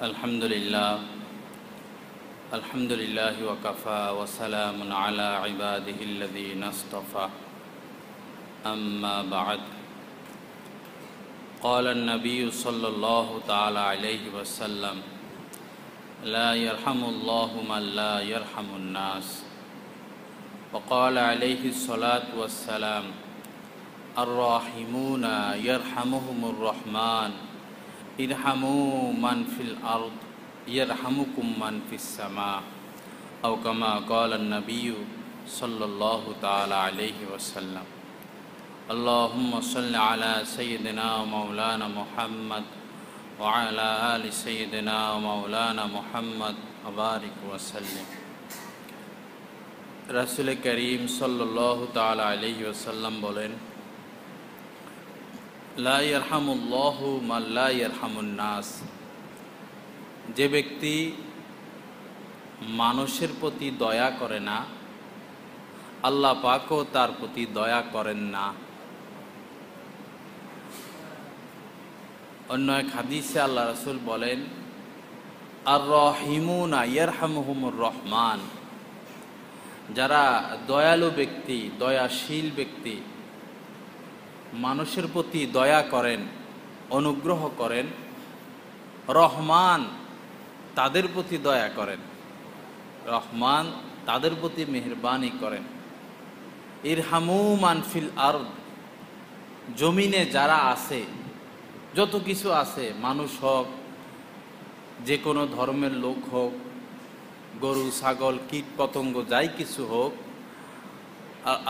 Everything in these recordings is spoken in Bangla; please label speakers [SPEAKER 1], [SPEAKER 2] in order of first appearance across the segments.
[SPEAKER 1] अल्हम्दुलिल्लाह वकफ़ा वसलामुन अला इबादिहिल्लज़ीना इस्तफ़ा अम्मा बअद क़ाल अन्नबिय्यु सल्लल्लाहु तआला अलैहि वसल्लम ला यरहमुल्लाहु मन ला यरहमुन्नास व क़ाल अलैहि सलातु वस्सलाम अर्राहिमूना यरहमुहुमुर रहमान इरहमू मन फिल अर्द यरहमुकुम मन फिस समा औ कमा क़ाल अन्नबिय्यु सल्लल्लाहु तआला अलैहि वसल्लम अल्लाहुम्मा सल्लि अला सय्यिदिना व मौलाना मुहम्मद व अला आलि सय्यिदिना व मौलाना मुहम्मद व बारिक व सल्लिम। रसूल करीम सल्लल्लाहु तआला अलैहि वसल्लम बोलेन, ला यरहमुल्लाहु मन ला यरहमुन्नास, যে ব্যক্তি মানুষের প্রতি দয়া করে না, আল্লাহ পাকও তার প্রতি দয়া করেন না। অন্য এক হাদিসে আল্লাহ রাসূল বলেন, আর রাহিমুনা ইয়ারহামুহুমুর রহমান, যারা দয়ালু ব্যক্তি, দয়াশীল ব্যক্তি, মানুষের প্রতি দয়া করেন, অনুগ্রহ করেন, রহমান তাদের প্রতি দয়া করেন, রহমান তাদের প্রতি মেহেরবানি করেন। ইরহামু মান ফিল আরদ, জমিনে যারা আছে, যত কিছু আছে, মানুষ হোক, যে কোনো ধর্মের লোক হোক, গরু ছাগল কীট পতঙ্গ যাই কিছু হোক,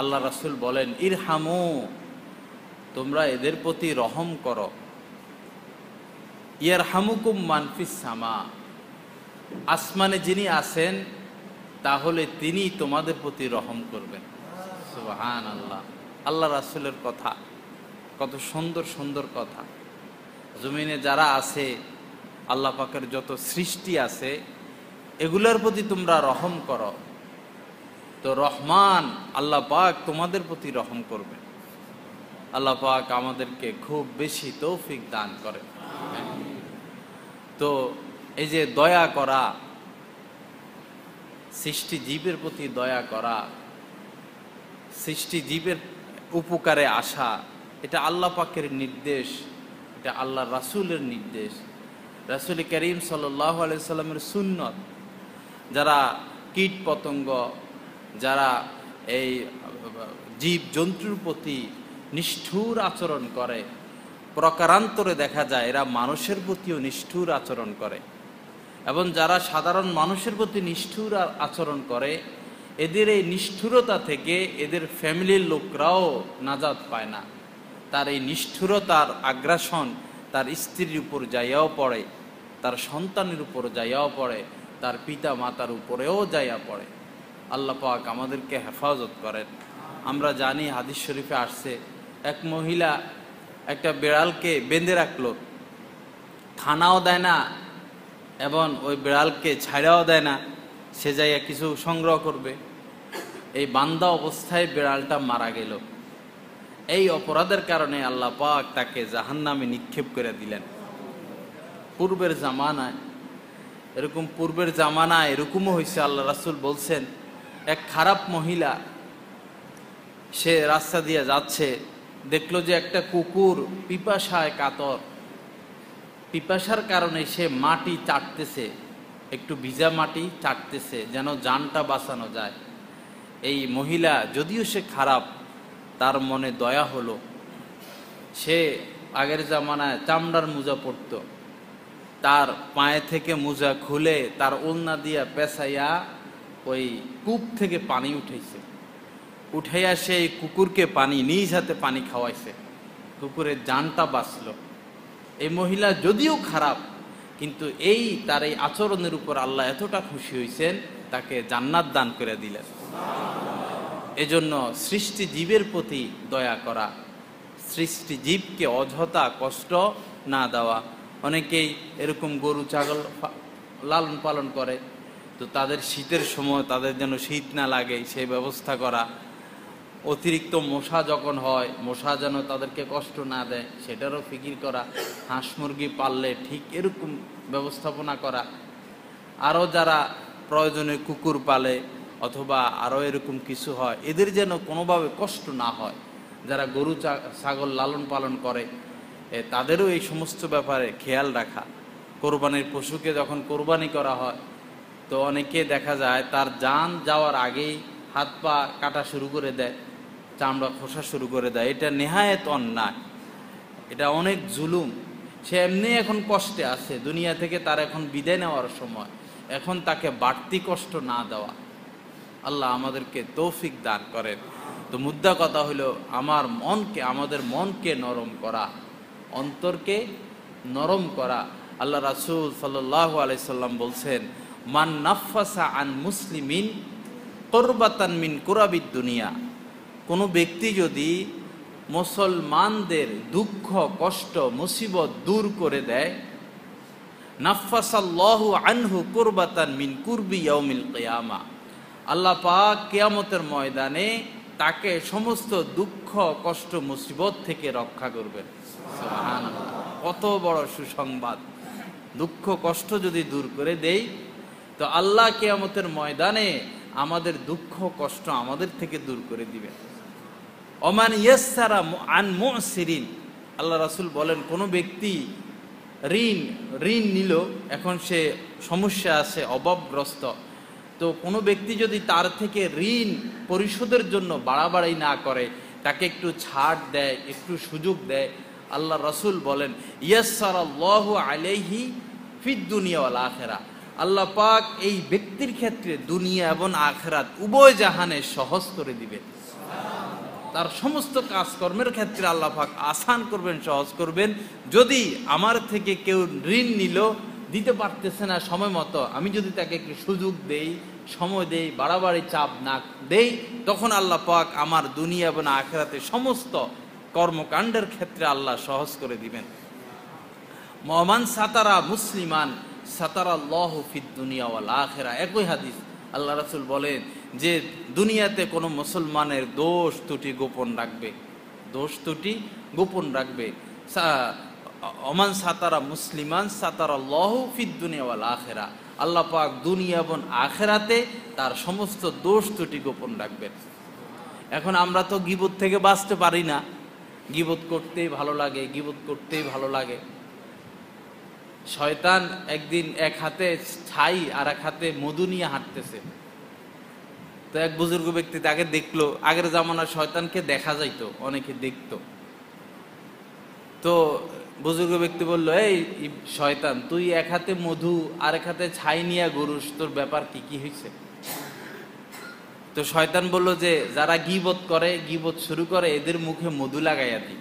[SPEAKER 1] আল্লাহ রাসূল বলেন ইরহামু, তোমরা এদের প্রতি রহম করো। ইয়ারহামুকুম মান ফিস সামা, আসমানে যিনি আছেন তাহলে তিনি তোমাদের প্রতি রহম করবেন। সুবহানাল্লাহ, আল্লাহ রাসূলের কথা, কত সুন্দর সুন্দর কথা। জমিনে যারা আছে, আল্লাহ পাকের যত সৃষ্টি আছে, এগুলোর প্রতি তোমরা রহম করো, তো রহমান আল্লাহ পাক তোমাদের প্রতি রহম করবেন। আল্লাহ পাক আমাদেরকে খুব বেশি তৌফিক দান করেন। তো এই যে দয়া করা, সৃষ্টি জীবের প্রতি দয়া করা, সৃষ্টি জীবের উপকারে আসা, এটা আল্লাহ পাকের নির্দেশ, এটা আল্লাহ রাসূলের নির্দেশ, রাসূল করিম সাল্লাল্লাহু আলাইহি সাল্লামের সুন্নত। যারা কীট পতঙ্গ, যারা এই জীব জন্তুর প্রতি নিষ্ঠুর আচরণ করে, প্রকারান্তরে দেখা যায় এরা মানুষের প্রতিও নিষ্ঠুর আচরণ করে, এবং যারা সাধারণ মানুষের প্রতি নিষ্ঠুর আচরণ করে, এদের এই নিষ্ঠুরতা থেকে এদের ফ্যামিলির লোকরাও নাজাত পায় না। তার এই নিষ্ঠুরতার আগ্রাসন তার স্ত্রীর উপর যাইয়াও পড়ে, তার সন্তানের উপর যাইয়াও পড়ে, তার পিতা মাতার উপরেও যাইয়া পড়ে। আল্লাহ পাক আমাদেরকে হেফাজত করেন। আমরা জানি হাদিস শরীফে আসছে, এক মহিলা একটা বিড়ালকে বেঁধে রাখলো, খানাও দেয় না এবং ওই বিড়ালকে ছাড়াও দেয় না, সে যাইয়া কিছু সংগ্রহ করবে। এই বান্দা অবস্থায় বিড়ালটা মারা গেল। এই অপরাধের কারণে আল্লাহ পাক তাকে জাহান্নামে নিক্ষেপ করে দিলেন। পূর্বের জামানায় এরকমও হয়েছে। আল্লাহ রাসূল বলছেন, এক খারাপ মহিলা, সে রাস্তা দিয়ে যাচ্ছে, দেখলো যে একটা কুকুর পিপাসায় কাতর, পিপাসার কারণে সে মাটি চাটতেছে, একটু ভিজা মাটি চাটতেছে যেন জানটা বাঁচানো যায়। এই মহিলা যদিও সে খারাপ, তার মনে দয়া হলো। সে আগের জামানায় চামড়ার মোজা পরত, তার পায়ে থেকে মোজা খুলে তার ওলনা দিয়া পেঁচাইয়া ওই কূপ থেকে পানি উঠাইয়া সেই কুকুরকে পানি, নিজ হাতে পানি খাওয়াইছে, কুকুরের জানটা বাঁচল। এই মহিলা যদিও খারাপ, কিন্তু তার এই আচরণের উপর আল্লাহ এতটা খুশি হয়েছেন, তাকে জান্নাত দান করে দিলেন। এজন্য সৃষ্টি জীবের প্রতি দয়া করা, সৃষ্টি জীবকে অযথা কষ্ট না দেওয়া। অনেকেই এরকম গরু ছাগল লালন পালন করে, তো তাদের শীতের সময় তাদের যেন শীত না লাগে সেই ব্যবস্থা করা। অতিরিক্ত মশা যখন হয়, মশা যেন তাদেরকে কষ্ট না দেয় সেটারও ফিকির করা। হাঁস মুরগি পাললে ঠিক এরকম ব্যবস্থাপনা করা। আরও যারা প্রয়োজনে কুকুর পালে অথবা আরও এরকম কিছু হয়, এদের যেন কোনোভাবে কষ্ট না হয়। যারা গরু ছাগল লালন পালন করে তাদেরও এই সমস্ত ব্যাপারে খেয়াল রাখা। কোরবানির পশুকে যখন কোরবানি করা হয় তো অনেকে দেখা যায় তার জান যাওয়ার আগেই হাত পা কাটা শুরু করে দেয়, চামড়া খোসা শুরু করে দেয়। এটা নেহায়েত অন্যায়, এটা অনেক জুলুম। সে এমনি এখন কষ্টে আছে দুনিয়া থেকে, তার এখন বিদায় নেওয়ার সময়, এখন তাকে বাড়তি কষ্ট না দেওয়া। আল্লাহ আমাদেরকে তৌফিক দান করেন। তো মুদ্রা কথা হলো আমাদের মনকে নরম করা, অন্তরকে নরম করা। আল্লাহ রাসূল সাল্লাল্লাহু আলাইহি সাল্লাম বলছেন, মান নাফাসা আন মুসলিমিন কুরবাতান মিন কুরাবিদ দুনিয়া, কোনো ব্যক্তি যদি মুসলমানদের দুঃখ কষ্ট মুসিবত দূর করে দেয়, নাফাসাল্লাহু আনহু কুরবাতান মিন কুরবি ইয়াউমিল কিয়ামা, আল্লাহ পাক কিয়ামতের ময়দানে তাকে সমস্ত দুঃখ কষ্ট মুসিবত থেকে রক্ষা করবেন। সুবহানাল্লাহ, কত বড় সুসংবাদ! দুঃখ কষ্ট যদি দূর করে দেই তো আল্লাহ কিয়ামতের ময়দানে আমাদের দুঃখ কষ্ট আমাদের থেকে দূর করে দিবেন। ওমান ইয়াসসারা আন মুসিরিন, আল্লাহ রাসূল বলেন, কোনো ব্যক্তি ঋণ নিল, এখন সে সমস্যা আছে, অভাবগ্রস্ত, তো কোনো ব্যক্তি যদি তার থেকে ঋণ পরিশোধের জন্য বাড়াবাড়ি না করে, তাকে একটু ছাড় দেয়, একটু সুযোগ দেয়, আল্লাহ রাসূল বলেন, ইয়াসসারাল্লাহু আলাইহি ফিদ দুনিয়া ওয়াল আখিরা, আল্লাহ পাক এই ব্যক্তির ক্ষেত্রে দুনিয়া এবং আখিরাত উভয় জাহানে সহজ করে দিবেন। তার সমস্ত কাজকর্মের ক্ষেত্রে আল্লাহ পাক আসান করবেন, সহজ করবেন। যদি আমার থেকে কেউ ঋণ নিল, দিতে পারতেছে না সময় মতো, আমি যদি তাকে একটু সুযোগ দেই, সময় দেই, বাড়াবাড়ি চাপ না দেই, তখন আল্লাহ পাক আমার দুনিয়া এবং আখিরাতে সমস্ত কর্মকাণ্ডের ক্ষেত্রে আল্লাহ সহজ করে দিবেন। মান সাতারা মুসলিমান সাতারাল্লাহু ফিদ দুনিয়া ওয়াল আখিরা, একই হাদিস। আল্লাহ রাসূল বলেন যে দুনিয়াতে কোনো মুসলমানের দোষ ত্রুটি গোপন রাখবে, ওমান সাতারা মুসলিমান সাতারাল্লাহু ফিদ দুনিয়া ওয়াল আখিরা, আল্লাহ পাক দুনিয়া এবং আখিরাতে তার সমস্ত দোষ ত্রুটি গোপন রাখবেন। এখন আমরা তো গীবত থেকে বাঁচতে পারি না, গীবত করতেই ভালো লাগে। শয়তান একদিন এক হাতে ছাই আর এক হাতে মধু নিয়ে হাঁটতেছে, তো এক বুজুর্গ ব্যক্তি তাকে দেখলো। আগের জামানার শয়তানকে দেখা যাইতো, অনেকে দেখতো। তো বুজুর্গ ব্যক্তি বলল, এই শয়তান, তুই এক হাতে মধু আর এক হাতে ছাই নিয়ে ঘুরুস, তোর ব্যাপার কি হয়েছে? তো শয়তান বলল যে যারা গীবত শুরু করে এদের মুখে মধু লাগাইয়া দিই,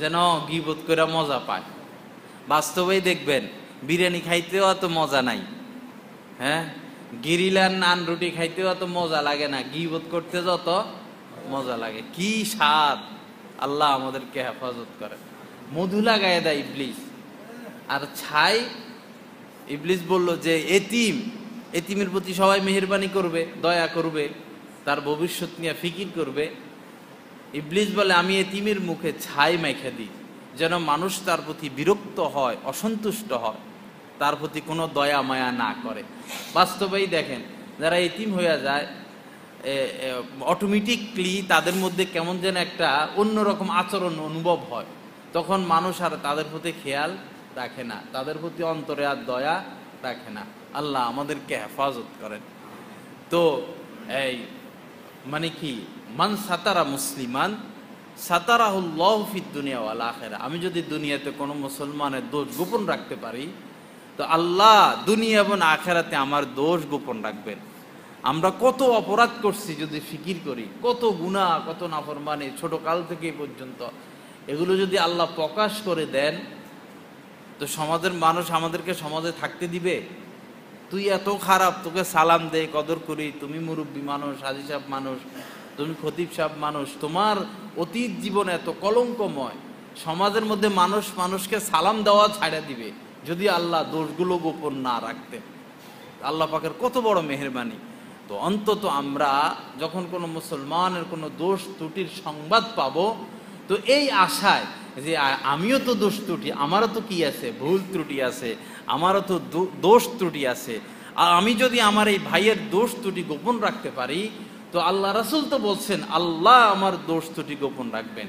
[SPEAKER 1] যেন গীবত করে মজা পায়। বাস্তবেই দেখবেন বিরিয়ানি খাইতেও অত মজা নাই, হ্যাঁ, গিরিলার নান রুটি খাইতেও অত মজা লাগে না, গীবত করতে যত মজা লাগে। কি স্বাদ! আল্লাহ আমাদেরকে হেফাজত করে। মধু লাগাইয়া দেয় ইবলিস। আর ছাই, ইবলিস বলল যে এতিমের প্রতি সবাই মেহেরবানি করবে, দয়া করবে, তার ভবিষ্যৎ নিয়ে ফিকির করবে। ইবলিস বলে, আমি এতিমের মুখে ছাই মেখে দিই, যেন মানুষ তার প্রতি বিরক্ত হয়, অসন্তুষ্ট হয়, তার প্রতি কোনো দয়া মায়া না করে। বাস্তবেই দেখেন, যারা এতিম হয়ে যায় অটোমেটিকলি তাদের মধ্যে কেমন যেন একটা অন্যরকম আচরণ অনুভব হয়, তখন মানুষ আর তাদের প্রতি খেয়াল রাখে না, তাদের প্রতি অন্তরে আর দয়া রাখে না। আল্লাহ আমাদেরকে হেফাজত করেন। তো এই মানে কি, মান সাতারা মুসলিমান সাতারাহুল্লাহু ফিদ দুনিয়া ওয়াল আখিরা, আমি যদি দুনিয়াতে কোনো মুসলমানের দোষ গোপন রাখতে পারি তো আল্লাহ দুনিয়া এবং আখিরাতে আমার দোষ গোপন রাখবেন। আমরা কত অপরাধ করছি যদি ফিকির করি, কত গুনাহ, কত নাফরমানি ছোট কাল থেকে পর্যন্ত, এগুলো যদি আল্লাহ প্রকাশ করে দেন তো সমাজের মানুষ আমাদেরকে সমাজে থাকতে দিবে? তুই এত খারাপ, তোকে সালাম দেই, কদর করি, তুমি মুরব্বী মানুষ, হাজী সাহেব মানুষ, তুমি খতিব সাহেব মানুষ, তোমার অতীত জীবন এত কলঙ্কময়, সমাজের মধ্যে মানুষকে সালাম দেওয়া ছাড়া দিবে যদি আল্লাহ দোষগুলো গোপন না রাখতেন। আল্লাহ পাকের কত বড় মেহেরবানি। তো অন্তত আমরা যখন কোনো মুসলমানের কোনো দোষ ত্রুটির সংবাদ পাবো, তো এই আশায় যে আমিও তো দোষ ত্রুটি, আমারও তো কি আছে, ভুল ত্রুটি আছে, আমারও তো দোষ ত্রুটি আছে। আর আমি যদি আমার এই ভাইয়ের দোষ ত্রুটি গোপন রাখতে পারি, তো আল্লাহ রাসূল তো বলছেন আল্লাহ আমার দোষ ত্রুটি গোপন রাখবেন।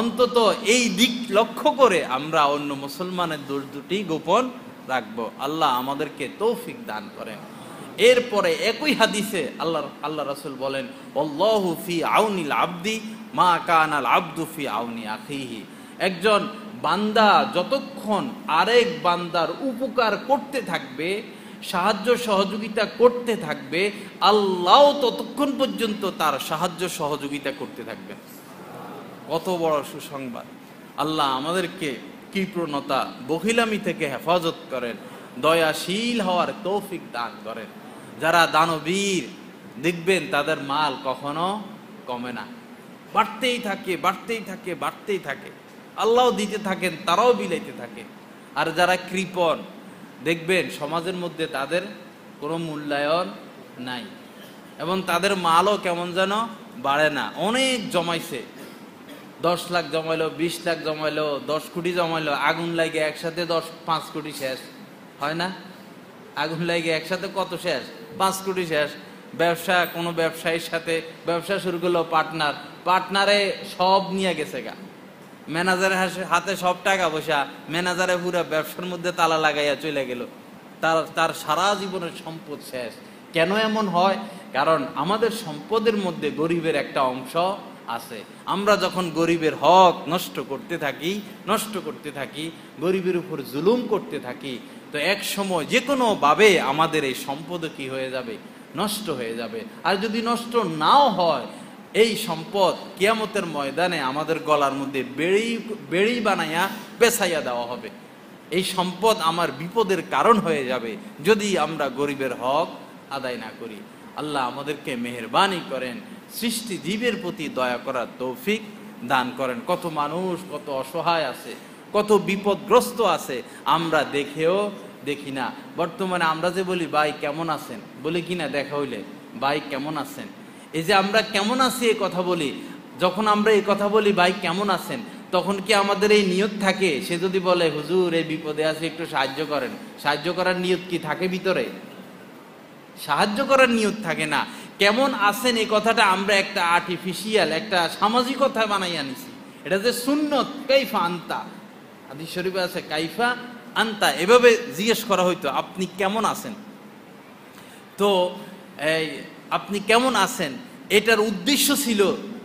[SPEAKER 1] অন্তত এই দিক লক্ষ্য করে আমরা অন্য মুসলমানের দোষ ত্রুটি গোপন রাখবো। আল্লাহ আমাদেরকে তৌফিক দান করেন। এরপরে একই হাদিসে আল্লাহ রাসূল বলেন, আল্লাহু ফি আউনিল আবদি মা কানাল আবদু ফি আউনি আখিহি। একজন বান্দা যতক্ষণ আরেক বান্দার উপকার করতে থাকবে, সাহায্য সহযোগিতা করতে থাকবে, আল্লাহ ততক্ষণ পর্যন্ত তার সাহায্য সহযোগিতা করতে থাকবে। কত বড় সুসংবাদ! আল্লাহ আমাদেরকে কৃপণতা, বখিলামি থেকে হেফাজত করেন, দয়াশীল হওয়ার তৌফিক দান করেন। যারা দানবীর দেখবেন তাদের মাল কখনো কমে না, বাড়তেই থাকে, বাড়তেই থাকে, বাড়তেই থাকে। আল্লাহ দিতে থাকেন, তারাও বিলাইতে থাকে। আর যারা কৃপণ দেখবেন সমাজের মধ্যে তাদের কোনো মূল্যায়ন নাই, এবং তাদের মালও কেমন যেন বাড়ে না। অনেক জমাইছে, 10 লাখ জমাইলো, 20 লাখ জমাইলো, 10 কোটি জমাইলো, আগুন লাগে একসাথে 5 কোটি শেষ হয় না? আগুন লাগে একসাথে কত শেষ? 5 কোটি শেষ। ব্যবসা, কোনো ব্যবসায়ীর সাথে ব্যবসা শুরু করলো, পার্টনারে সব নিয়ে গেছে গা, ম্যানেজারের হাতে সব টাকা পয়সা, ম্যানেজারে পুরো ব্যবসার মধ্যে তালা লাগাইয়া চলে গেল, তার সারা জীবনের সম্পদ শেষ। কেন এমন হয়? কারণ আমাদের সম্পদের মধ্যে গরিবের একটা অংশ আছে। আমরা যখন গরিবের হক নষ্ট করতে থাকি, গরিবের উপর জুলুম করতে থাকি, তো এক সময় যে কোনো ভাবে আমাদের এই সম্পদ কি হয়ে যাবে? নষ্ট হয়ে যাবে। আর যদি নষ্ট নাও হয়, এই সম্পদ কিয়ামতের ময়দানে আমাদের গলার মধ্যে বেড়ি বানাইয়া পেছাইয়া দেওয়া হবে। এই সম্পদ আমার বিপদের কারণ হয়ে যাবে যদি আমরা গরিবের হক আদায় না করি। আল্লাহ আমাদেরকে মেহেরবানি করেন, সৃষ্টি জীবের প্রতি দয়া করার তৌফিক দান করেন। কত মানুষ কত অসহায় আছে, কত বিপদগ্রস্ত আছে, আমরা দেখেও দেখি না। বর্তমানে আমরা যে বলি ভাই কেমন আছেন, বলি কিনা দেখা হইলে ভাই কেমন আছেন, এই যে আমরা কেমন আছি এই কথা বলি, যখন আমরা এই কথা বলি ভাই কেমন আছেন, তখন কি আমাদের এই নিয়ত থাকে? সে যদি বলে হুজুর এই বিপদে আছে একটু সাহায্য করেন, সাহায্য করার নিয়ত কি থাকে ভিতরে? সাহায্য করার নিয়ত থাকে না। কেমন আছেন এই কথাটা আমরা একটা আর্টিফিশিয়াল, একটা সামাজিকতা বানাইয়া নিছি। এটা যে সুন্নত, কাইফা আনতা, হাদিস শরীফে আছে কাইফা আনতা, এভাবে জিজ্ঞেস করা হইতো আপনি কেমন আছেন। তো এই আপনি কেমন আছেন, এটার উদ্দেশ্য ছিল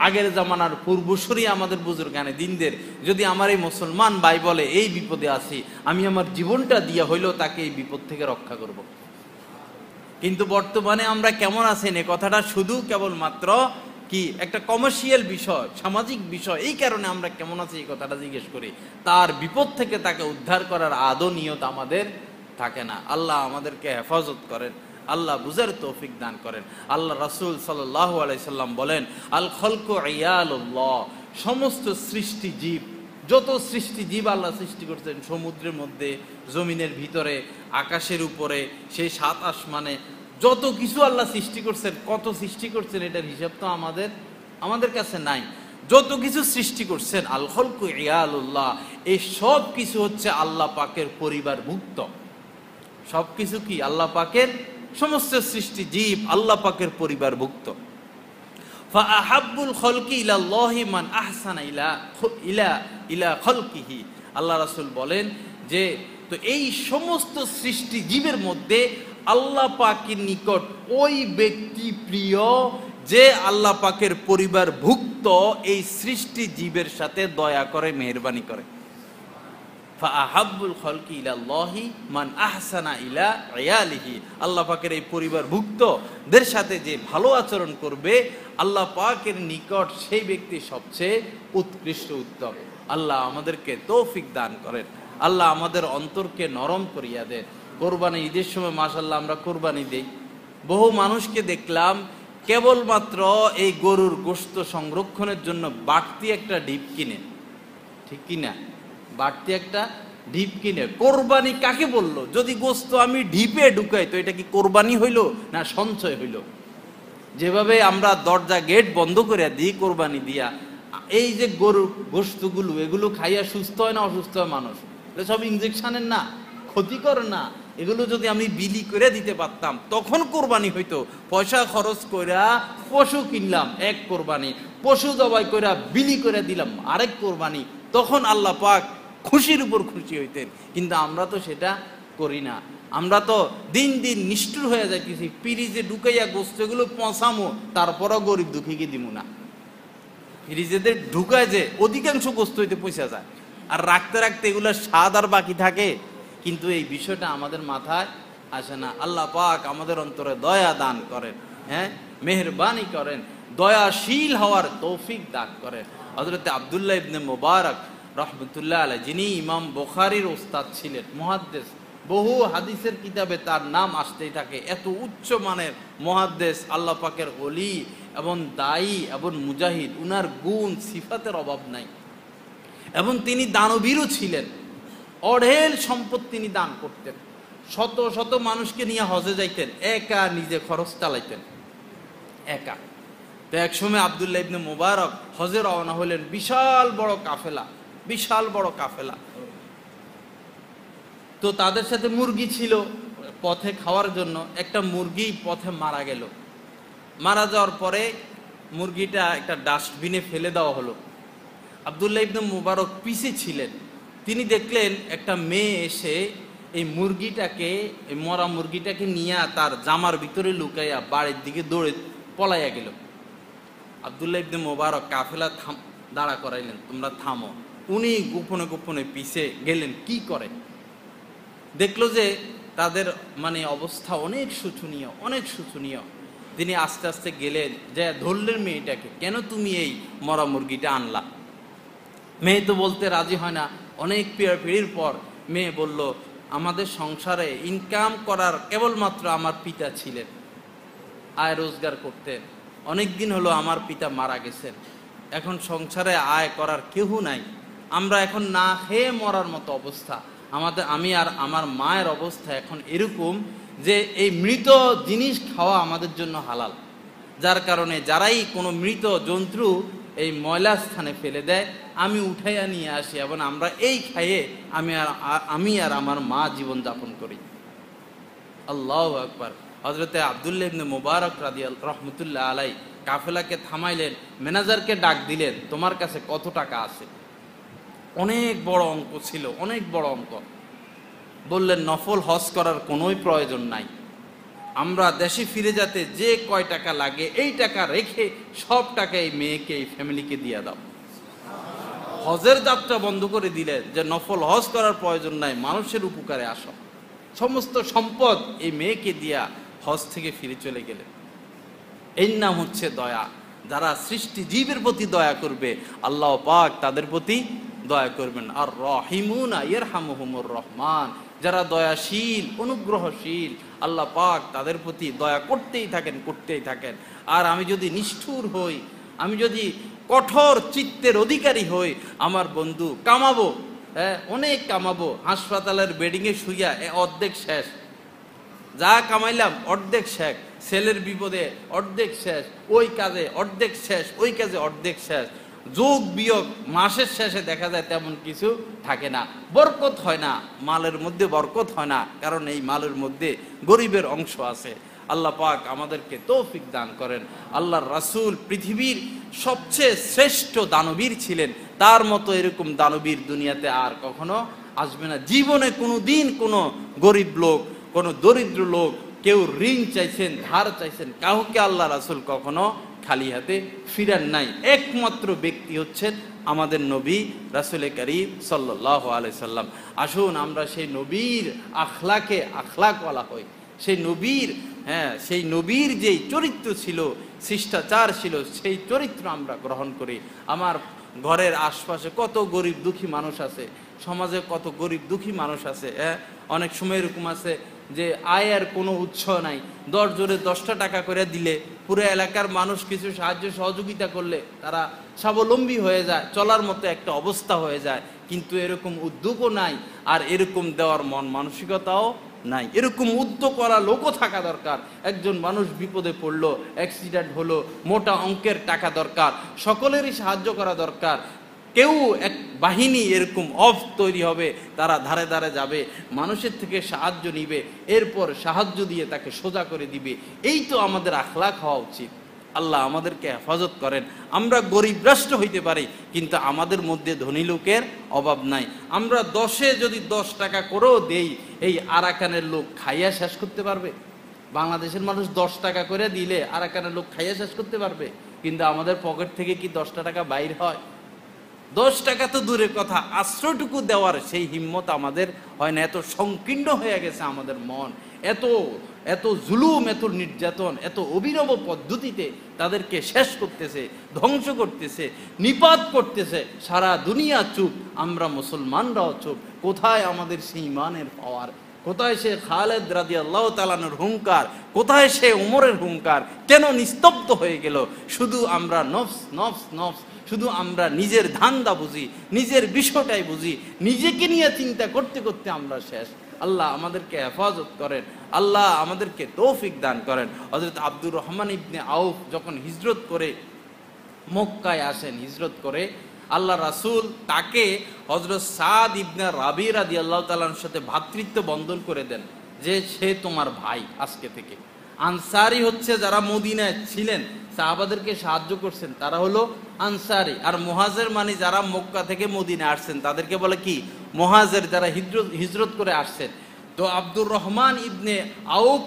[SPEAKER 1] আগের জামানার পূর্বসূরি আমাদের বুজুর্গানে দিনদের, যদি আমার এই মুসলমান ভাই বলে এই বিপদে আছি, আমি আমার জীবনটা দিয়া হইলেও তাকে এই বিপদ থেকে রক্ষা করব। কিন্তু বর্তমানে আমরা কেমন আছেন এই কথাটা শুধু কেবলমাত্র কি একটা কমার্শিয়াল বিষয়, সামাজিক বিষয়, এই কারণে আমরা কেমন আছি এই কথাটা জিজ্ঞেস করি। তার বিপদ থেকে তাকে উদ্ধার করার আদৌ নিয়ত আমাদের থাকে না। আল্লাহ আমাদেরকে হেফাজত করেন, আল্লাহ বুঝার তৌফিক দান করেন। আল্লাহ রাসূল সাল্লাল্লাহু আলাইহি সাল্লাম বলেন, আল খলকু ইয়ালুল্লাহ, সমস্ত সৃষ্টি জীব, যত সৃষ্টি জীব আল্লাহ সৃষ্টি করছেন, সমুদ্রের মধ্যে, জমিনের ভিতরে, আকাশের উপরে, সেই 7 আসমানে যত কিছু আল্লাহ সৃষ্টি করছেন, কত সৃষ্টি করছেন এটার হিসাব তো আমাদের কাছে নাই। যত কিছু সৃষ্টি করছেন, আল খলকু ইয়ালুল্লাহ, এই সব কিছু হচ্ছে আল্লাহ পাকের পরিবারভুক্ত। সব কিছু কি আল্লাহ পাকের, সমস্ত সৃষ্টি জীব আল্লাহ পাকের পরিবারভুক্ত। ফাআহাব্বুল খলকি ইলাল্লাহি মান আহসানা ইলা খলকিহি, আল্লাহ রাসূল বলেন যে তো এই সমস্ত সৃষ্টি জীবের মধ্যে আল্লাহ পাকের নিকট ওই ব্যক্তি প্রিয় যে আল্লাহ পাকের পরিবারভুক্ত এই সৃষ্টি জীবের সাথে দয়া করে, মেহেরবানি করে। ফাআহাব্বুল খলকি ইলাল্লাহি মান আহসানা ইলা ইয়ালিহি, আল্লাহ পাকের এই পরিবারভুক্তদের সাথে যে ভালো আচরণ করবে, আল্লাহ পাকের নিকট সেই ব্যক্তি সবচেয়ে উৎকৃষ্ট, উত্তম। আল্লাহ আমাদেরকে তৌফিক দান করেন, আল্লাহ আমাদের অন্তরকে নরম করিয়া দেন। কোরবানি ঈদের সময় মাশাআল্লাহ আমরা কোরবানি দেই, বহু মানুষকে দেখলাম কেবলমাত্র এই গরুর গোশত সংরক্ষণের জন্য বাড়তি একটা ডিপ কিনে, ঠিক কিনা, বাড়তি একটা ঢিপ কিনে। কোরবানি কাকে বললো? যদি গোস্ত আমি ঢিপে ঢুকাই তো এটা কি কোরবানি হইল না সঞ্চয় হইল? যেভাবে আমরা দরজা গেট বন্ধ করে দিই কোরবানি দিয়া, এই যে গরুর গোশতগুলো, এগুলো খাইয়া সুস্থ হয় না অসুস্থ হয় মানুষ? সব ইনজেকশনের না, ক্ষতিকর না? এগুলো যদি আমি বিলি করে দিতে পারতাম তখন কোরবানি হইতো। পয়সা খরচ কইরা পশু কিনলাম এক কোরবানি, পশু জবাই কইরা বিলি করে দিলাম আরেক কোরবানি, তখন আল্লাহ পাক খুশির উপর খুশি হইতেন। কিন্তু আমরা তো সেটা করি না। আমরা তো দিন দিন নিষ্ঠুর হয়ে যাইতেছি। পিরিজে ঢুকাইয়া গোস্তগুলো পচামো, তারপরও গরিব দুঃখীকে দিব না। ফ্রিজেতে ঢুকায় যে অধিকাংশ গোস্ত হইতে পয়সা যায়, আর রাখতে রাখতে এগুলো স্বাদ আর বাকি থাকে। কিন্তু এই বিষয়টা আমাদের মাথায় আসে না। আল্লাহ পাক আমাদের অন্তরে দয়া দান করেন, হ্যাঁ, মেহেরবানি করেন, দয়াশীল হওয়ার তৌফিক দান করেন। হযরত আব্দুল্লাহ ইবনে মুবারক রহমতুল্লাহ আলাইহি, যিনি ইমাম বুখারীর ওস্তাদ ছিলেন, মুহাদ্দিস, বহু হাদিসের কিতাবে তার নাম আসতেই থাকে। এত উচ্চ মানের মুহাদ্দিস, আল্লাহ পাকের ওলি এবং দায়ী এবং মুজাহিদ, উনার গুণ সিফাতের অভাব নাই। এবং তিনি দানবীরও ছিলেন। অঢেল সম্পদ তিনি দান করতেন। শত শত মানুষকে নিয়ে হজে যাইতেন, একা নিজে খরচ চালাইতেন একা। তো এক সময় আব্দুল্লাহ ইবনে মুবারক হজে রওনা হলেন, বিশাল বড় কাফেলা, বিশাল বড় কাফেলা। তো তাদের সাথে মুরগি ছিল পথে খাওয়ার জন্য। একটা মুরগি পথে মারা গেল। মারা যাওয়ার পরে মুরগিটা একটা ডাস্টবিনে ফেলে দেওয়া হলো। আব্দুল্লাহ ইবনে মুবারক পিছে ছিলেন। তিনি দেখলেন একটা মেয়ে এসে এই মুরগিটাকে, এই মরা মুরগিটাকে নিয়ে তার জামার ভিতরে লুকাইয়া বাড়ির দিকে দৌড়ে পলাইয়া গেল। আব্দুল্লাহ ইবনে মুবারক কাফেলা দাঁড়া করাইলেন, তোমরা থামো। উনি গোপনে গোপনে পিছে গেলেন, কি করে দেখলো যে তাদের মানে অবস্থা অনেক শোচনীয়, অনেক শোচনীয়। তিনি আস্তে আস্তে গেলেন, যে ধরলেন মেয়েটাকে, কেন তুমি এই মরা মুরগিটা আনলা? মেয়ে তো বলতে রাজি হয় না। অনেক পিড়ির পর মেয়ে বলল, আমাদের সংসারে ইনকাম করার কেবলমাত্র আমার পিতা ছিলেন, আয় রোজগার করতেন। অনেক দিন হলো আমার পিতা মারা গেছেন, এখন সংসারে আয় করার কেউ নাই। আমরা এখন না খেয়ে মরার মতো অবস্থা আমাদের। আমি আর আমার মায়ের অবস্থা এখন এরকম যে এই মৃত জিনিস খাওয়া আমাদের জন্য হালাল। যার কারণে যারাই কোনো মৃত জন্তু এই ময়লা স্থানে ফেলে দেয়, আমি উঠাইয়া নিয়ে আসি এবং আমরা এই খাইয়ে আমি আর আমার মা জীবন যাপন করি। আল্লাহু আকবার। হযরতে আব্দুল্লাহ ইবনে মুবারক রহমতুল্লাহ আলাই কাফেলাকে থামাইলেন, ম্যানেজারকে ডাক দিলেন, তোমার কাছে কত টাকা আছে? অনেক বড় অঙ্ক ছিল, অনেক বড় অঙ্ক। বললেন, নফল হজ করার কোনোই প্রয়োজন নাই, আমরা দেশে ফিরে যেতে যে কয় টাকা লাগে এই টাকা রেখে সব টাকা এই মেয়েকে, এই ফ্যামিলিকে দিয়ে দাও। হজের যাত্রা বন্ধ করে দিলেন, যে নফল হজ করার প্রয়োজন নাই, মানুষের উপকারে আসো। সমস্ত সম্পদ এই মেয়েকে দিয়া হজ থেকে ফিরে চলে গেলেন। এর নাম হচ্ছে দয়া। যারা সৃষ্টি জীবের প্রতি দয়া করবে, আল্লাহ পাক তাদের প্রতি দয়া করবেন। আর রহিমুনা ইয়ারহামুহুমুর রহমান, যারা দয়াশীল, অনুগ্রহশীল, আল্লাহ পাক তাদের প্রতি দয়া করতেই থাকেন, করতেই থাকেন। আর আমি যদি নিষ্ঠুর হই, আমি যদি কঠোর চিত্তের অধিকারী হই, আমার বন্ধু কামাবো, হ্যাঁ অনেক কামাবো, হাসপাতালের বেডিংয়ে শুইয়া অর্ধেক শেষ, যা কামাইলাম অর্ধেক শেষ, ছেলের বিপদে অর্ধেক শেষ, ওই কাজে অর্ধেক শেষ, ওই কাজে অর্ধেক শেষ, যোগ বিয়োগ মাসের শেষে দেখা যায় তেমন কিছু থাকে না, বরকত হয় না, মালের মধ্যে বরকত হয় না, কারণ এই মালের মধ্যে গরিবের অংশ আছে। আল্লাহ পাক আমাদেরকে তৌফিক দান করেন। আল্লাহর রাসূল পৃথিবীর সবচেয়ে শ্রেষ্ঠ দানবীর ছিলেন, তার মতো এরকম দানবীর দুনিয়াতে আর কখনো আসবে না। জীবনে কোনো দিন কোনো গরিব লোক, কোনো দরিদ্র লোক, কেউ ঋণ চাইছেন, ধার চাইছেন, কাউকে আল্লাহ রাসূল কখনো খালি হাতে ফিরান নাই। একমাত্র ব্যক্তি হচ্ছেন আমাদের নবী রাসূল করিম সাল্লাল্লাহু আলাইহি সাল্লাম। আসুন আমরা সেই নবীর আখলাকে আখলাকওয়ালা হই। সেই নবীর, হ্যাঁ সেই নবীর যেই চরিত্র ছিল, শিষ্টাচার ছিল, সেই চরিত্র আমরা গ্রহণ করি। আমার ঘরের আশপাশে কত গরিব দুঃখী মানুষ আছে, সমাজে কত গরিব দুঃখী মানুষ আছে। অনেক সময় এরকম আছে যে আয়ের কোনো উৎস নাই, 10 জোরে 10টা টাকা করে দিলে পুরো এলাকার মানুষ কিছু সাহায্য সহযোগিতা করলে তারা স্বাবলম্বী হয়ে যায়, চলার মতো একটা অবস্থা হয়ে যায়। কিন্তু এরকম উদ্যোগও নাই, আর এরকম দেওয়ার মন মানসিকতাও নাই। এরকম উদ্যোগওয়ালা লোকও থাকা দরকার। একজন মানুষ বিপদে পড়লো, অ্যাক্সিডেন্ট হলো, মোটা অঙ্কের টাকা দরকার, সকলেরই সাহায্য করা দরকার। কেউ এক বাহিনী এরকম তৈরি হবে, তারা ধারে ধারে যাবে, মানুষের থেকে সাহায্য নিবে, এরপর সাহায্য দিয়ে তাকে সোজা করে দিবে। এই তো আমাদের আখলাক হওয়া উচিত। আল্লাহ আমাদেরকে হেফাজত করেন। আমরা গরিব রাষ্ট্র হইতে পারি, কিন্তু আমাদের মধ্যে ধনী লোকের অভাব নাই। আমরা 10-এ যদি 10 টাকা করেও দেই, এই আরাকানের লোক খাইয়া শেষ করতে পারবে? বাংলাদেশের মানুষ 10 টাকা করে দিলে আরাকানের লোক খাইয়া শেষ করতে পারবে? কিন্তু আমাদের পকেট থেকে কি 10টা টাকা বাইর হয়? 10 টাকা তো দূরের কথা, আশ্রয়টুকু দেওয়ার সেই হিম্মত আমাদের হয় না। এত সংকীর্ণ হয়ে গেছে আমাদের মন, এত এত জুলুম, এত নির্যাতন, এত অভিনব পদ্ধতিতে তাদেরকে শেষ করতেছে, ধ্বংস করতেছে, নিপাত করতেছে। সারা দুনিয়া চুপ, আমরা মুসলমানরাও চুপ। কোথায় আমাদের সেই ইমানের পাওয়ার? কোথায় সে খালেদ রাদিয়াল্লাহু তাআলার হুঙ্কার? কোথায় সে উমরের হুঙ্কার? কেন নিস্তব্ধ হয়ে গেল? শুধু আমরা নফস নফস নফস, শুধু আমরা নিজের ধান্দা বুঝি, নিজের বিষয়টাই বুঝি, নিজেকে নিয়ে চিন্তা করতে করতে আমরা শেষ। আল্লাহ আমাদেরকে হেফাজত করেন, আল্লাহ আমাদেরকে তৌফিক দান করেন। হযরত আব্দুর রহমান ইবনে আউফ যখন হিজরত করে মক্কায় আসেন, হিজরত করে আল্লাহ রাসূল তাকে হযরত সাদ ইবনে রাবি রাদিয়াল্লাহু তাআলার সাথে ভ্রাতৃত্ব বন্ধন করে দেন, যে সে তোমার ভাই আজকে থেকে। আনসারি হচ্ছে যারা মদিনায় ছিলেন, সাহাবাদেরকে সাহায্য করছেন, তারা হলো আনসারি। আর মুহাজির মানে যারা মক্কা থেকে মদিনায় আসছেন, তাদেরকে বলে কি? মুহাজির, যারা হিজরত করে আসছেন। তো আব্দুর রহমান ইবনে আউফ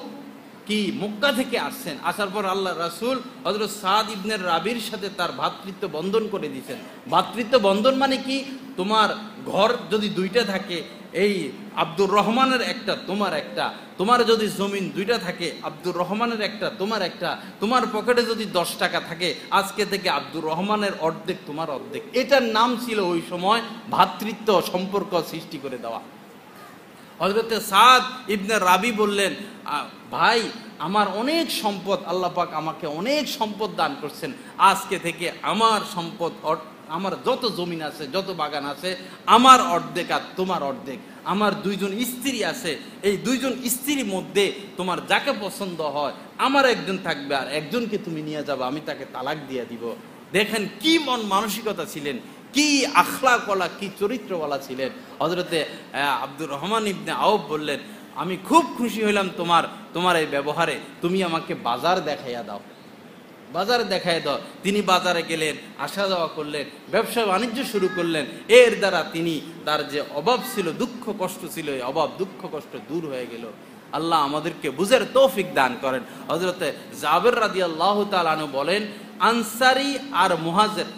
[SPEAKER 1] কি মক্কা থেকে আসছেন, আসার পর আল্লাহ রাসূল হযরত সাদ ইবনে রাবির সাথে তার ভ্রাতৃত্ব বন্ধন করে দিয়েছেন। ভ্রাতৃত্ব বন্ধন মানে কি? তোমার ঘর যদি 2টা থাকে, এই আব্দুর রহমানের একটা, তোমার একটা। তোমার যদি জমিন 2টা থাকে, আব্দুর রহমানের একটা, তোমার একটা। তোমার পকেটে যদি 10 টাকা থাকে, আজকে থেকে আব্দুর রহমানের অর্ধেক, তোমার অর্ধেক। এটার নাম ছিল ওই সময় ভ্রাতৃত্ব সম্পর্ক সৃষ্টি করে দেওয়া। হযরত সাদ ইবনে রাবি বললেন, ভাই আমার অনেক সম্পদ, আল্লাহ পাক আমাকে অনেক সম্পদ দান করছেন, আজকে থেকে আমার সম্পদ, আমার যত জমিন আছে, যত বাগান আছে, আমার অর্ধেক আর তোমার অর্ধেক। আমার 2জন স্ত্রী আছে, এই 2জন স্ত্রীর মধ্যে তোমার যাকে পছন্দ হয়, আমার একজন থাকবে, আর একজনকে তুমি নিয়ে যাবে, আমি তাকে তালাক দিয়ে দিব। দেখেন কি মন মানসিকতা ছিলেন, কি আখলাকওয়ালা, কি চরিত্রওয়ালা ছিলেন। হযরতে আব্দুর রহমান ইবনে আউফ বললেন, আমি খুব খুশি হইলাম তোমার এই ব্যবহারে, তুমি আমাকে বাজার দেখাইয়া দাও, বাজার দেখায় দাও। তিনি বাজারে গেলেন, আসা যাওয়া করলেন, ব্যবসা বাণিজ্য শুরু করলেন। এর দ্বারা তিনি তার যে অভাব ছিল, দুঃখ কষ্ট ছিল, এই অভাব দুঃখ কষ্ট দূর হয়ে গেল। আল্লাহ আমাদেরকে বুঝের তৌফিক দান করেন। হযরতে জাবের রাদিয়াল্লাহু তাআলা আনহু বলেন, আনসারি আর মুহাজির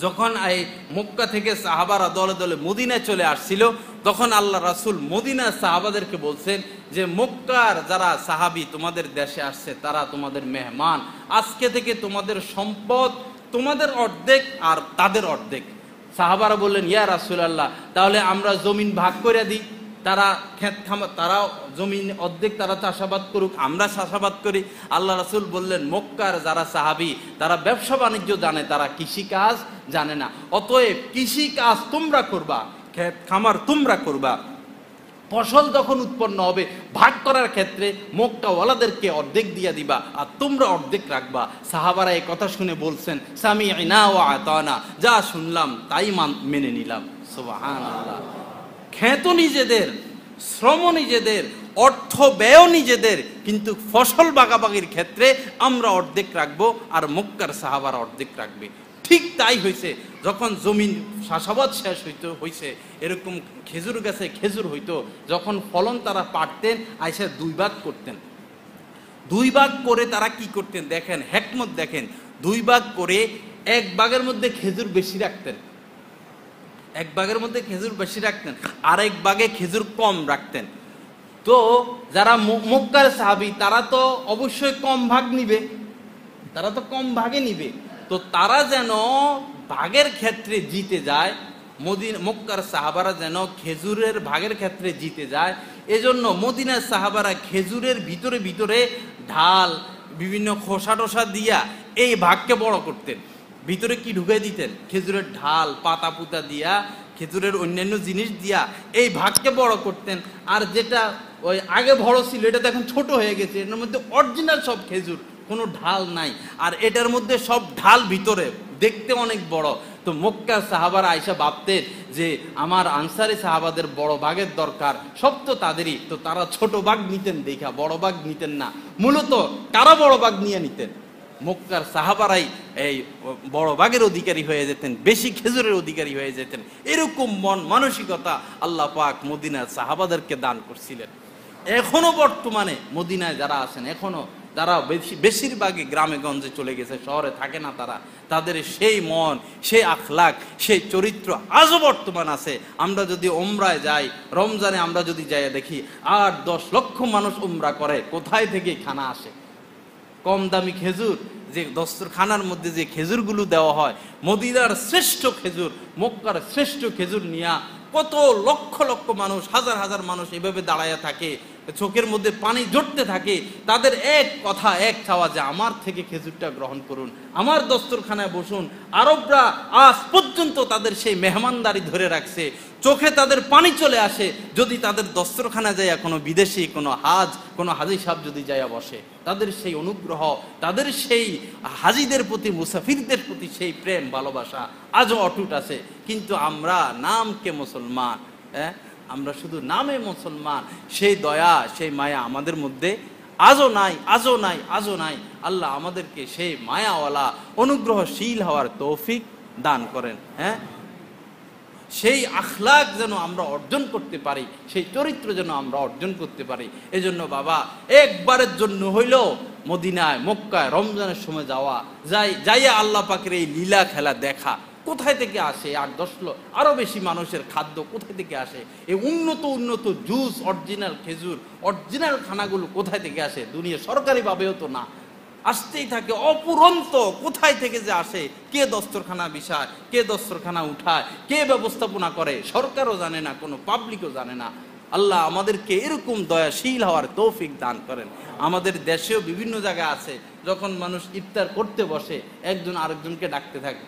[SPEAKER 1] যখন এই মক্কা থেকে সাহাবারা দলে দলে মদিনায় চলে আসছিল, তখন আল্লাহ রাসূল মদিনার সাহাবাদেরকে বলছেন যে মক্কার যারা সাহাবী তোমাদের দেশে আসছে, তারা তোমাদের মেহমান। আজকে থেকে তোমাদের সম্পদ তোমাদের অর্ধেক আর তাদের অর্ধেক। সাহাবারা বললেন, ইয়া রাসূলুল্লাহ, তাহলে আমরা জমিন ভাগ করে দিই, তারা তারা জমিন অর্ধেক তারা চাষাবাদ করুক, আমরা চাষাবাদ করি। আল্লাহ রাসূল বললেন, মক্কার যারা সাহাবী তারা ব্যবসা বাণিজ্য জানে, তারা কৃষি কাজ জানে না, অতএব কৃষি কাজ তোমরা করবা, ক্ষেত খামার তোমরা করবা। ফসল যখন উৎপন্ন হবে, ভাগ করার ক্ষেত্রে মক্কাওয়ালাদেরকে অর্ধেক দিয়ে দিবা, আর তোমরা অর্ধেক রাখবা। সাহাবারা এই কথা শুনে বলছেন, সামি'না ওয়া আতানা, যা শুনলাম তাই মেনে নিলাম। সুবহানাল্লাহ। ক্ষেত নিজেদের, শ্রম নিজেদের, অর্থ ব্যয় নিজেদের, কিন্তু ফসল বাগাবাগির ক্ষেত্রে আমরা অর্ধেক রাখবো আর মক্কার সাহাবারা অর্ধেক রাখবে। ঠিক তাই হয়েছে। যখন জমিন চাষাবাদ শেষ হয়েছে, এরকম খেজুর গাছে খেজুর হইতো, যখন ফলন তারা পাড়তেন, আইসা 2 ভাগ করতেন। 2 ভাগ করে তারা কি করতেন দেখেন, হিকমত দেখেন। 2 ভাগ করে 1 ভাগের মধ্যে খেজুর বেশি রাখতেন, 1 ভাগের মধ্যে খেজুর বেশি রাখতেন, আরেক ভাগে খেজুর কম রাখতেন। তো যারা মক্কার সাহাবী, তারা তো অবশ্যই কম ভাগ নিবে, তারা তো কম ভাগে নিবে। তো তারা যেন ভাগের ক্ষেত্রে জিতে যায়, মক্কার সাহাবারা যেন খেজুরের ভাগের ক্ষেত্রে জিতে যায়, এজন্য মদিনার সাহাবারা খেজুরের ভিতরে ভিতরে ঢাল, বিভিন্ন খোসা টোসা দিয়া এই ভাগকে বড় করতেন। ভিতরে কি ঢুকাই দিতেন? খেজুরের ঢাল, পাতা পুতা দিয়া খেজুরের অন্যান্য জিনিস দিয়া এই ভাগকে বড় করতেন। আর যেটা ওই আগে বড় ছিল এটা তো এখন ছোট হয়ে গেছে। এটার মধ্যে অরিজিনাল সব খেজুর, কোনো ঢাল নাই। আর এটার মধ্যে সব ঢাল ভিতরে, দেখতে অনেক বড়। তো মক্কার সাহাবারা আয়েশা ভাবতেন যে আমার আনসারি সাহাবাদের বড় ভাগের দরকার, সব তো তাদেরই, তো তারা ছোট ভাগ নিতেন দেখা, বড় ভাগ নিতেন না। মূলত কারা বড় ভাগ নিয়ে নিতেন? মক্কার সাহাবারাই এই বড় ভাগের অধিকারী হয়ে যেতেন, বেশি খেজুরের অধিকারী হয়ে যেতেন। এরকম মন মানসিকতা আল্লাহ পাক মদিনার সাহাবাদেরকে দান করছিলেন। এখনো বর্তমানে মদিনায় যারা আছেন, এখনো যারা বেশিরভাগই গ্রামে গঞ্জে চলে গেছে, শহরে থাকে না তারা, তাদের সেই মন, সেই আখলাক, সেই চরিত্র আজও বর্তমান আছে। আমরা যদি উমরায় যাই, রমজানে আমরা যদি যাই দেখি 8-10 লক্ষ মানুষ উমরা করে, কোথায় থেকে খানা আসে? কম দামি খেজুর, যে দস্তরখানার মধ্যে যে খেজুরগুলো দেওয়া হয়, মদিনার শ্রেষ্ঠ খেজুর, মক্কার শ্রেষ্ঠ খেজুর নিয়া কত লক্ষ লক্ষ মানুষ, হাজার হাজার মানুষ এভাবে দাঁড়াইয়া থাকে, চোখের মধ্যে পানি ঝরতে থাকে। তাদের এক কথা, এক চাওয়া যে আমার থেকে খেজুরটা গ্রহণ করুন, আমার দস্তরখানায় বসুন। আরবরা আজ পর্যন্ত তাদের সেই মেহমানদারি ধরে রাখছে, চোখে তাদের পানি চলে আসে যদি তাদের দস্তরখানা যাইয়া কোনো বিদেশি কোনো হাজি সাহেব যদি যাইয়া বসে। তাদের সেই অনুগ্রহ, তাদের সেই হাজিদের প্রতি, মুসাফিরদের প্রতি সেই প্রেম ভালোবাসা আজও অটুট আছে। কিন্তু আমরা নামকে মুসলমান, আমরা শুধু নামে মুসলমান, সেই দয়া, সেই মায়া আমাদের মধ্যে আজও নাই, আজও নাই, আজও নাই। আল্লাহ আমাদেরকে সেই মায়াওয়ালা, অনুগ্রহশীল হওয়ার তৌফিক দান করেন। সেই আখলাক যেন আমরা অর্জন করতে পারি, সেই চরিত্র যেন আমরা অর্জন করতে পারি। এজন্য বাবা, একবারের জন্য হইলেও মদিনায়, মক্কায় রমজানের সময় যাইয়া আল্লাহ পাকের এই লীলা খেলা দেখা। কোথায় থেকে আসে 8-10 লক্ষ আরো বেশি মানুষের খাদ্য কোথায় থেকে আসে? এই উন্নত জুস, অরিজিনাল খেজুর, অরিজিনাল খানাগুলো কোথায় থেকে আসে? দুনিয়া সরকারি ভাবেও তো না, আসতেই থাকে অপুরন্ত। কোথায় থেকে যে আসে, কে দস্তরখানা বিষয়, কে দস্তরখানা উঠায়, কে ব্যবস্থাপনা করে, সরকারও জানে না, কোনো পাবলিকও জানে না। আল্লাহ আমাদেরকে এরকম দয়াশীল হওয়ার তৌফিক দান করেন। আমাদের দেশেও বিভিন্ন জায়গায় আছে, যখন মানুষ ইফতার করতে বসে একজন আরেকজনকে ডাকতে থাকে,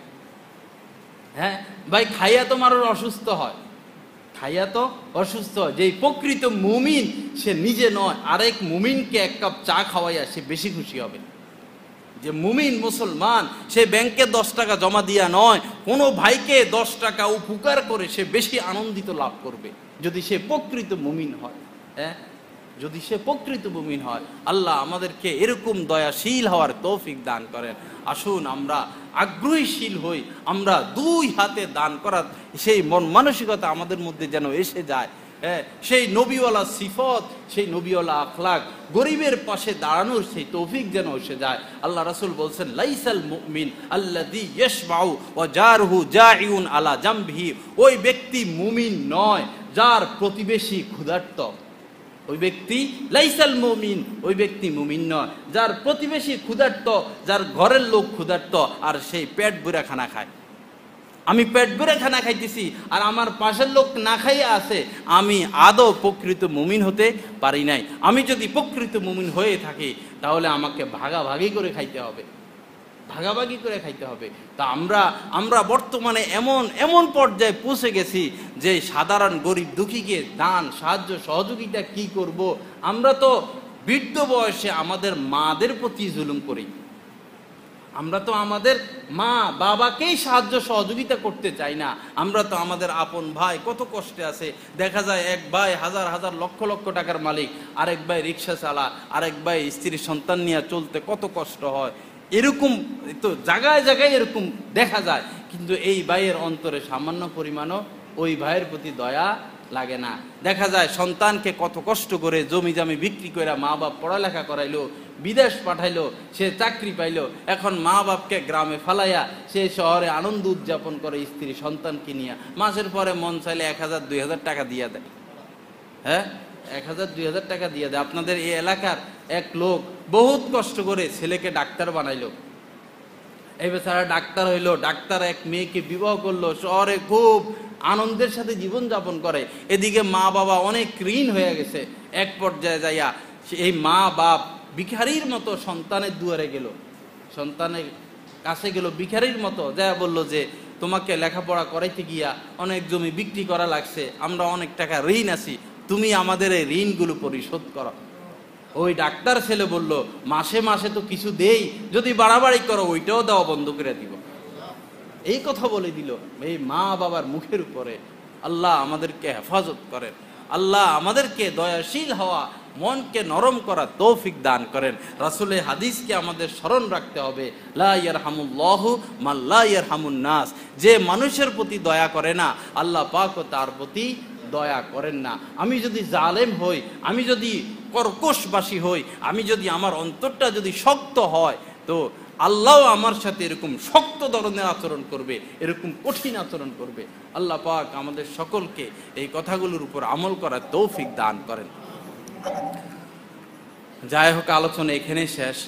[SPEAKER 1] ভাই খাইয়া তো মানুষ অসুস্থ হয়, খাইয়া তো অসুস্থ হয়। যেই প্রকৃত মুমিন, সে নিজে নয়, আরেক মুমিনকে 1 কাপ চা খাওয়াইয়া সে বেশি খুশি হবে। যে মুমিন মুসলমান, সে ব্যাংকে 10 টাকা জমা দিয়া নয়, কোনো ভাইকে 10 টাকা উপকার করে সে বেশি আনন্দিত লাভ করবে, যদি সে প্রকৃত মুমিন হয়। যদি সে প্রকৃত মুমিন হয়। আল্লাহ আমাদেরকে এরকম দয়াশীল হওয়ার তৌফিক দান করেন। আসুন আমরা আগ্রহীশীল হই, আমরা 2 হাতে দান করার সেই মন মানসিকতা আমাদের মধ্যে যেন এসে যায়। সেই নবীওয়ালা সিফত, সেই নবীওয়ালা আখলাক, গরিবের পাশে দাঁড়ানোর সেই তৌফিক যেন এসে যায়। আল্লাহ রাসূল বলছেন, লাইসাল মুমিন আল্লাযী ইয়াশবাউ ওয়া জারহু জাইউন আলা জামবিহি। ওই ব্যক্তি মুমিন নয় যার প্রতিবেশী ক্ষুধার্ত। ওই ব্যক্তি লাইসাল মুমিন, ওই ব্যক্তি মুমিন নয় যার প্রতিবেশী ক্ষুধার্ত, যার ঘরের লোক ক্ষুধার্ত আর সেই পেট ভরে খানা খায়। আমি পেট ভরে খানা খাইতেছি আর আমার পাশের লোক না খাইয়া আছে, আমি আদৌ প্রকৃত মুমিন হতে পারি নাই। আমি যদি প্রকৃত মুমিন হয়ে থাকি তাহলে আমাকে ভাগাভাগি করে খাইতে হবে, ভাগাভাগি করে খাইতে হবে। তা আমরা বর্তমানে এমন পর্যায়ে পৌঁছে গেছি যে সাধারণ গরিব দুঃখীকে দান, সাহায্য, সহযোগিতা কি করব? আমরা তো বৃদ্ধ বয়সে আমাদের মাদের প্রতি জুলুম করি। আমরা তো আমাদের মা বাবাকেই সাহায্য সহযোগিতা করতে চাই না। আমরা তো আমাদের আপন ভাই কত কষ্টে আছে, দেখা যায় এক ভাই হাজার হাজার লক্ষ লক্ষ টাকার মালিক, আরেক ভাই রিক্সা চালা, আরেক ভাই স্ত্রী সন্তান নিয়ে চলতে কত কষ্ট হয়। এরকম তো জায়গায় জায়গায় এরকম দেখা যায়, কিন্তু এই ভাইয়ের অন্তরে সামান্য পরিমাণও ওই ভাইয়ের প্রতি দয়া লাগে না। দেখা যায় সন্তানকে কত কষ্ট করে জমি জামি বিক্রি করে মা বাপ পড়ালেখা করাইলো, বিদেশ পাঠাইলো, সে চাকরি পাইলো, এখন মা বাপকে গ্রামে ফালাইয়া সে শহরে আনন্দ উদযাপন করে স্ত্রী সন্তানকে নিয়ে। মাসের পরে মন চাইলে 1000-2000 টাকা দিয়ে দেয়। 1000-2000 টাকা দিয়ে দেয়। আপনাদের এই এলাকার এক লোক বহুত কষ্ট করে ছেলেকে ডাক্তার বানাইলো, এই বেচারা ডাক্তার হইলো, ডাক্তার এক মেয়েকে বিবাহ করলো, শহরে খুব আনন্দের সাথে জীবন যাপন করে। এদিকে মা বাবা অনেক ঋণ হয়ে গেছে। এক পর্যায়ে যাইয়া এই মা বাপ ভিখারির মতো সন্তানের দুয়ারে গেল, সন্তানের কাছে গেল ভিখারির মতো, যা বললো যে তোমাকে লেখাপড়া করাইতে গিয়া অনেক জমি বিক্রি করা লাগছে, আমরা অনেক টাকা ঋণ আছি, তুমি আমাদের এই ঋণগুলো পরিশোধ করো। ওই ডাক্তার ছেলে বলল, মাসে মাসে তো কিছু দেই, যদি বাড়াবাড়ি করো ওইটাও দেওয়া বন্ধ করে দিব। এই কথা বলে দিল। এই মা বাবার মুখের উপরে। আল্লাহ আমাদেরকে হেফাজত করেন, আল্লাহ আমাদেরকে দয়াশীল হওয়া, মনকে নরম করা তৌফিক দান করেন। রাসূলের হাদিসকে আমাদের স্মরণ রাখতে হবে, লা ইয়ারহামুল্লাহু মান লা ইয়ারহামুন নাস। যে মানুষের প্রতি দয়া করে না, আল্লাহ পাকও তার প্রতি দয়া করেন না। আমি যদি জালেম হই, আমি যদি কর্কশবাসী হই, আমি যদি আমার অন্তরটা যদি শক্ত হয়, তো আল্লাহও আমার সাথে এরকম শক্ত ধরনের আচরণ করবে, এরকম কঠিন আচরণ করবে। আল্লাহ পাক আমাদের সকলকে এই কথাগুলোর উপর আমল করার তৌফিক দান করেন। যাই হোক, আলোচনা এখানেই শেষ।